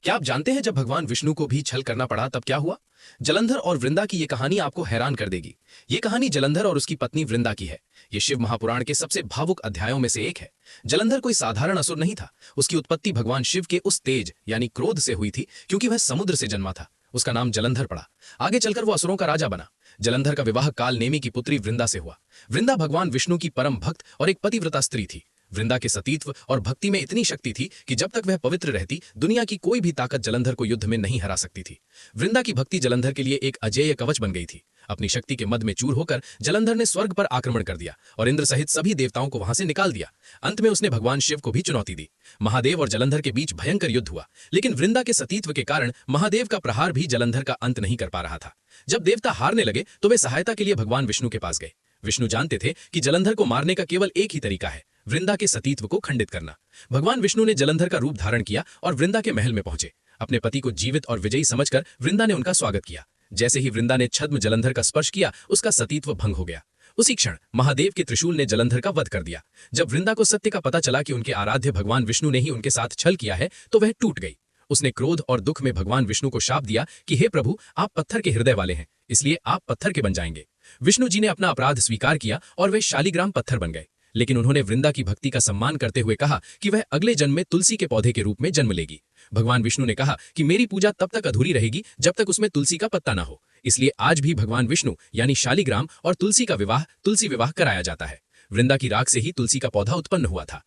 क्या आप जानते हैं जब भगवान विष्णु को भी छल करना पड़ा तब क्या हुआ? जलंधर और वृंदा की ये कहानी आपको हैरान कर देगी। ये कहानी जलंधर और उसकी पत्नी वृंदा की है। ये शिव महापुराण के सबसे भावुक अध्यायों में से एक है। जलंधर कोई साधारण असुर नहीं था। उसकी उत्पत्ति भगवान शिव के उस तेज यानी क्रोध से हुई थी, क्योंकि वह समुद्र से जन्मा था। उसका नाम जलंधर पड़ा। आगे चलकर वो असुरों का राजा बना। जलंधर का विवाह काल नेमी की पुत्री वृंदा से हुआ। वृंदा भगवान विष्णु की परम भक्त और एक पतिव्रता स्त्री थी। वृंदा के सतीत्व और भक्ति में इतनी शक्ति थी कि जब तक वह पवित्र रहती, दुनिया की कोई भी ताकत जलंधर को युद्ध में नहीं हरा सकती थी। वृंदा की भक्ति जलंधर के लिए एक अजेय कवच बन गई थी। अपनी शक्ति के मद में चूर होकर जलंधर ने स्वर्ग पर आक्रमण कर दिया और इंद्र सहित सभी देवताओं को वहां से निकाल दिया। अंत में उसने भगवान शिव को भी चुनौती दी। महादेव और जलंधर के बीच भयंकर युद्ध हुआ, लेकिन वृंदा के सतीत्व के कारण महादेव का प्रहार भी जलंधर का अंत नहीं कर पा रहा था। जब देवता हारने लगे तो वे सहायता के लिए भगवान विष्णु के पास गए। विष्णु जानते थे कि जलंधर को मारने का केवल एक ही तरीका है, वृंदा के सतीत्व को खंडित करना। भगवान विष्णु ने जलंधर का रूप धारण किया और वृंदा के महल में पहुंचे। अपने पति को जीवित और विजयी समझकर वृंदा ने उनका स्वागत किया। जैसे ही वृंदा ने छद्म जलंधर का स्पर्श किया, उसका सतीत्व भंग हो गया। उसी क्षण महादेव के त्रिशूल ने जलंधर का वध कर दिया। जब वृंदा को सत्य का पता चला कि उनके आराध्य भगवान विष्णु ने ही उनके साथ छल किया है, तो वह टूट गई। उसने क्रोध और दुख में भगवान विष्णु को शाप दिया कि हे प्रभु, आप पत्थर के हृदय वाले हैं, इसलिए आप पत्थर के बन जाएंगे। विष्णु जी ने अपना अपराध स्वीकार किया और वे शालिग्राम पत्थर बन गए। लेकिन उन्होंने वृंदा की भक्ति का सम्मान करते हुए कहा कि वह अगले जन्म में तुलसी के पौधे के रूप में जन्म लेगी। भगवान विष्णु ने कहा कि मेरी पूजा तब तक अधूरी रहेगी जब तक उसमें तुलसी का पत्ता ना हो। इसलिए आज भी भगवान विष्णु यानी शालिग्राम और तुलसी का विवाह तुलसी विवाह कराया जाता है। वृंदा की राख से ही तुलसी का पौधा उत्पन्न हुआ था।